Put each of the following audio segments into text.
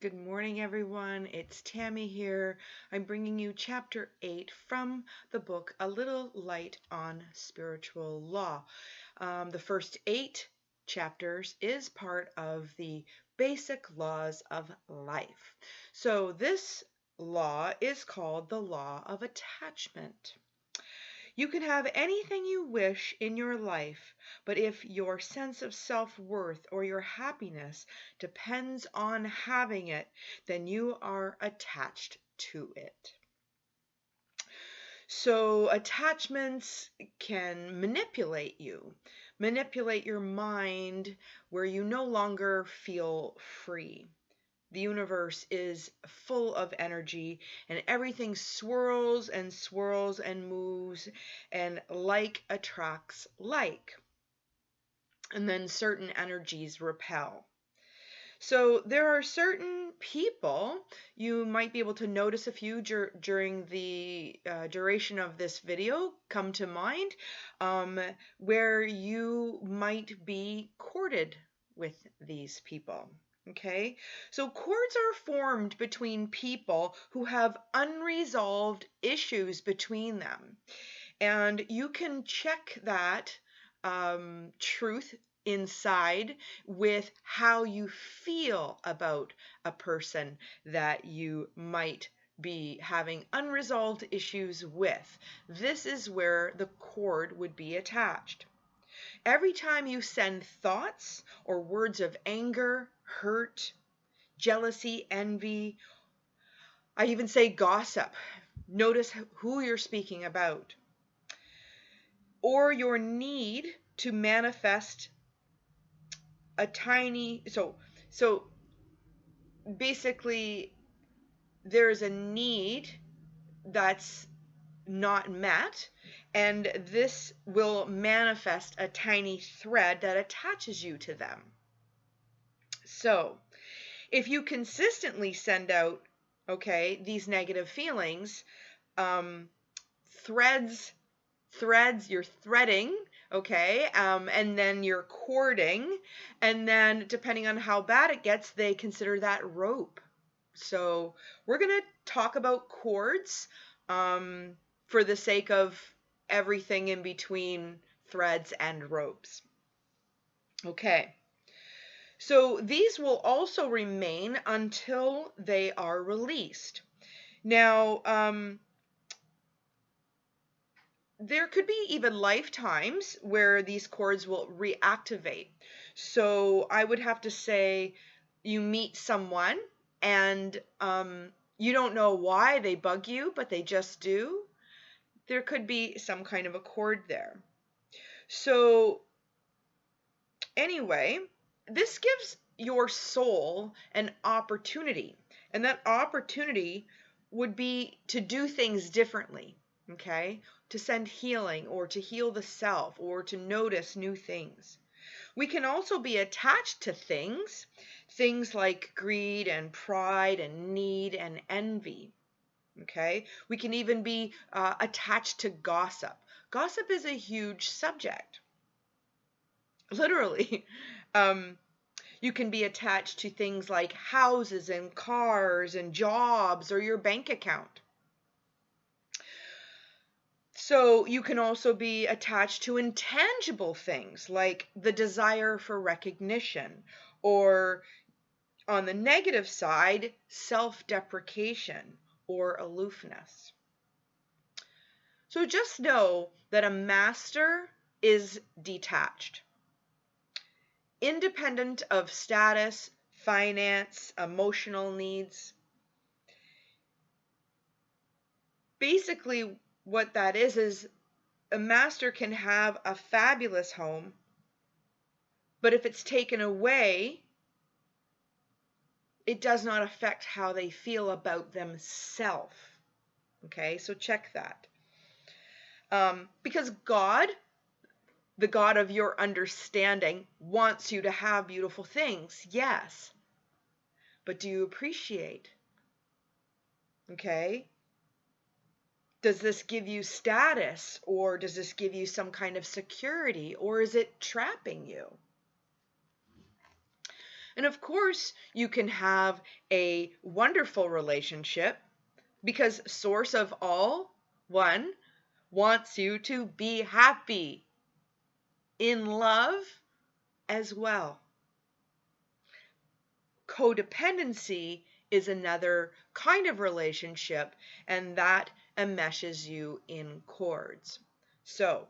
Good morning, everyone. It's Tammy here. I'm bringing you Chapter 8 from the book A Little Light on Spiritual Law. The first 8 chapters is part of the basic laws of life. So this law is called the law of attachment. You can have anything you wish in your life, but if your sense of self-worth or your happiness depends on having it, then you are attached to it. So attachments can manipulate you, manipulate your mind where you no longer feel free. The universe is full of energy and everything swirls and swirls and moves, and like attracts like. And then certain energies repel. So there are certain people, you might be able to notice a few during the duration of this video come to mind, where you might be courted with these people. Okay, so cords are formed between people who have unresolved issues between them. And you can check that truth inside with how you feel about a person that you might be having unresolved issues with. This is where the cord would be attached. Every time you send thoughts or words of anger, hurt, jealousy, envy, I even say gossip, notice who you're speaking about, or your need to manifest a tiny, so basically there's a need that's not met, and this will manifest a tiny thread that attaches you to them. So if you consistently send out, okay, these negative feelings, threads, you're threading, okay, and then you're cording, and then depending on how bad it gets, they consider that rope. So we're going to talk about cords for the sake of everything in between threads and ropes. Okay. So these will also remain until they are released. Now, there could be even lifetimes where these cords will reactivate. So I would have to say you meet someone and you don't know why they bug you, but they just do. There could be some kind of a cord there. So anyway, this gives your soul an opportunity, and that opportunity would be to do things differently, okay? To send healing, or to heal the self, or to notice new things. We can also be attached to things like greed and pride and need and envy, okay? We can even be attached to gossip. Gossip is a huge subject. Literally. You can be attached to things like houses and cars and jobs or your bank account. So you can also be attached to intangible things like the desire for recognition, or on the negative side, self-deprecation or aloofness. So just know that a master is detached, independent of status, finance, emotional needs. Basically, what that is a master can have a fabulous home, but if it's taken away, it does not affect how they feel about themselves. Okay, so check that. Because God, the God of your understanding, wants you to have beautiful things, yes. But do you appreciate? Okay? Does this give you status, or does this give you some kind of security, or is it trapping you? And of course, you can have a wonderful relationship because source of all, one, wants you to be happy in love as well. Codependency is another kind of relationship, and that enmeshes you in cords. So,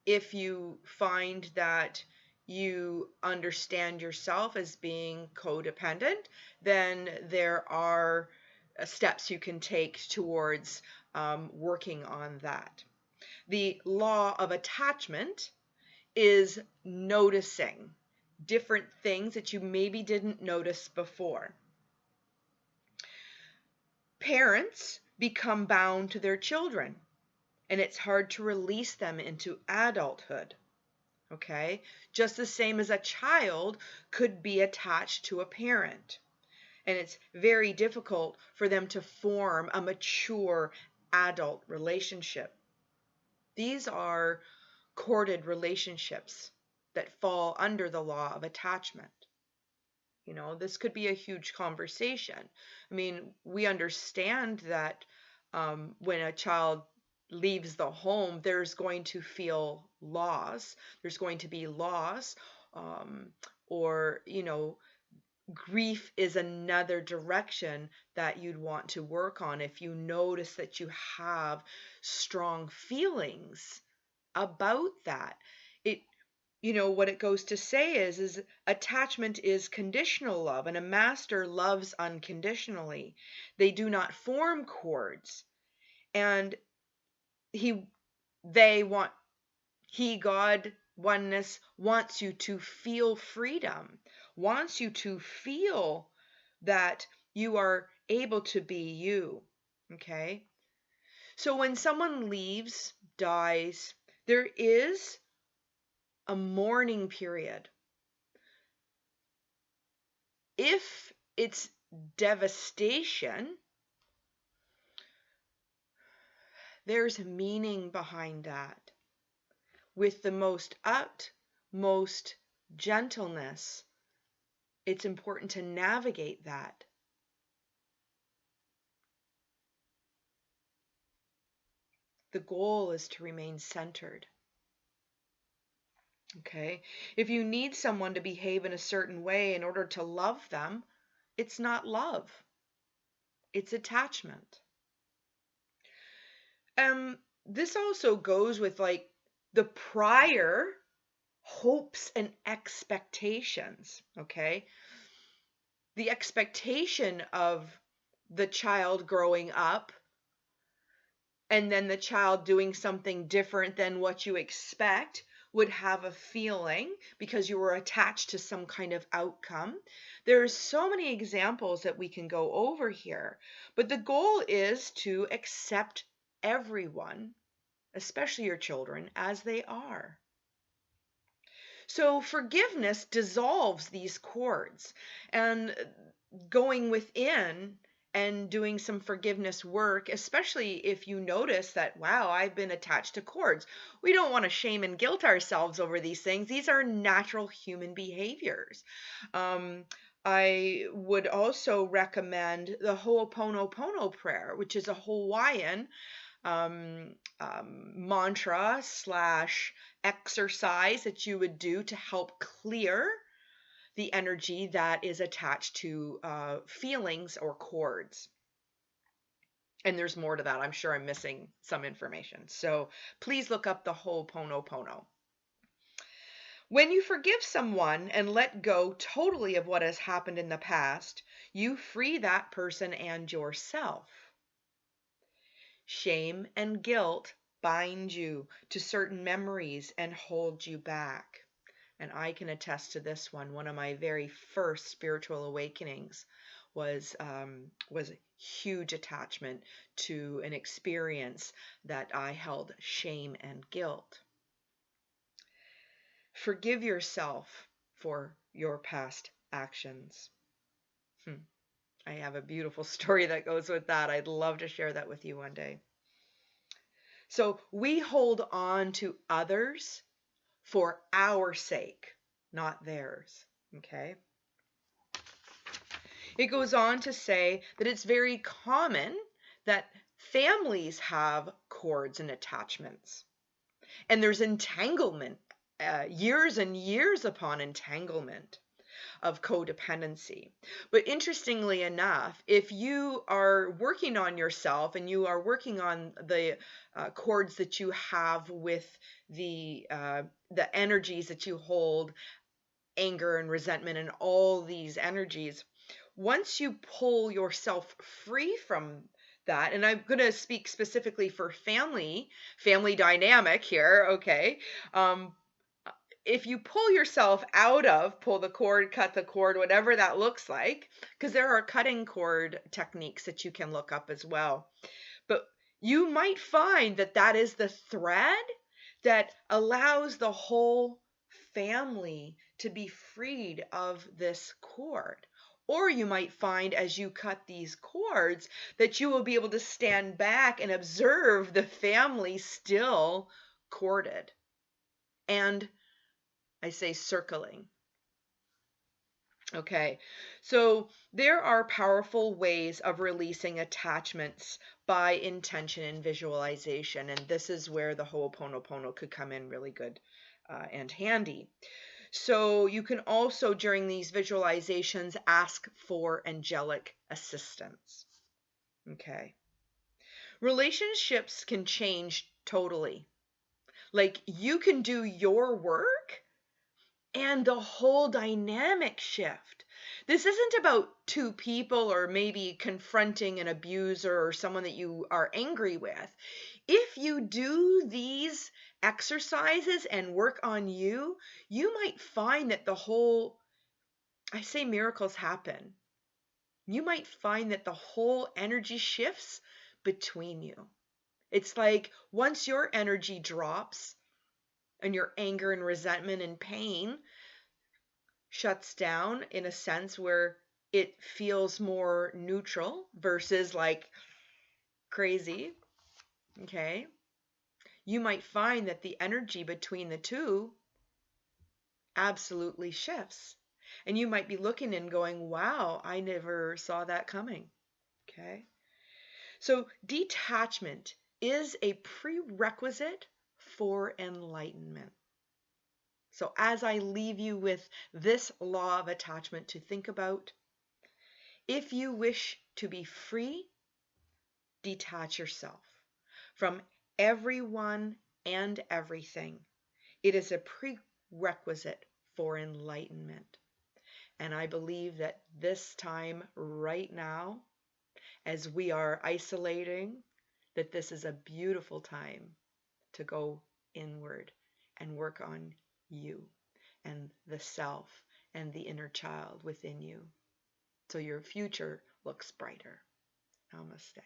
if you find that you understand yourself as being codependent, then there are steps you can take towards working on that. The law of attachment is noticing different things that you maybe didn't notice before. Parents become bound to their children, and it's hard to release them into adulthood. Okay? Just the same as a child could be attached to a parent. And it's very difficult for them to form a mature adult relationship. These are corded relationships that fall under the law of attachment. This could be a huge conversation. I mean, we understand that when a child leaves the home, there's going to feel loss. There's going to be loss, or, grief is another direction that you'd want to work on if you notice that you have strong feelings about that. What it goes to say is attachment is conditional love, and a master loves unconditionally. They do not form cords, and he they want he God oneness wants you to feel freedom, wants you to feel that you are able to be you. Okay? So when someone leaves, dies, there is a mourning period. If it's devastation, there's meaning behind that. With the most utmost gentleness, it's important to navigate that. The goal is to remain centered. Okay? If you need someone to behave in a certain way in order to love them, it's not love, it's attachment. This also goes with like the prior hopes and expectations, okay? The expectation of the child growing up and then the child doing something different than what you expect would have a feeling because you were attached to some kind of outcome. There's so many examples that we can go over here, but the goal is to accept everyone, especially your children, as they are. So forgiveness dissolves these cords, and going within and doing some forgiveness work, especially if you notice that, wow, I've been attached to cords. We don't want to shame and guilt ourselves over these things. These are natural human behaviors. I would also recommend the Ho'oponopono prayer, which is a Hawaiian mantra slash exercise that you would do to help clear the energy that is attached to feelings or cords. And there's more to that. I'm sure I'm missing some information. So please look up the Ho'oponopono. When you forgive someone and let go totally of what has happened in the past, you free that person and yourself. Shame and guilt bind you to certain memories and hold you back. And I can attest to this one. One of my very first spiritual awakenings was huge attachment to an experience that I held shame and guilt. Forgive yourself for your past actions. I have a beautiful story that goes with that. I'd love to share that with you one day. So we hold on to others for our sake, not theirs. Okay? It goes on to say that it's very common that families have cords and attachments, and there's entanglement, years and years upon entanglement of codependency. But interestingly enough, if you are working on yourself and you are working on the cords that you have with the energies that you hold, anger and resentment and all these energies, once you pull yourself free from that, and I'm going to speak specifically for family dynamic here, okay? Um, if you pull yourself out of, pull the cord, cut the cord, whatever that looks like, because there are cutting cord techniques that you can look up as well. But you might find that that is the thread that allows the whole family to be freed of this cord. Or you might find as you cut these cords that you will be able to stand back and observe the family still corded. And I say circling. Okay, so there are powerful ways of releasing attachments by intention and visualization, and this is where the Ho'oponopono could come in really good and handy. So you can also, during these visualizations, ask for angelic assistance. Okay. Relationships can change totally. Like you can do your work and the whole dynamic shift. This isn't about two people or maybe confronting an abuser or someone that you are angry with. If you do these exercises and work on you, you might find that I say miracles happen. You might find that the whole energy shifts between you. It's like once your energy drops and your anger and resentment and pain shuts down in a sense where it feels more neutral versus like crazy, okay? You might find that the energy between the two absolutely shifts. And you might be looking and going, wow, I never saw that coming, okay? So detachment is a prerequisite for enlightenment. So as I leave you with this law of attachment to think about, if you wish to be free, detach yourself from everyone and everything. It is a prerequisite for enlightenment. And I believe that this time, right now, as we are isolating, that this is a beautiful time to go inward and work on you and the self and the inner child within you. So your future looks brighter. Namaste.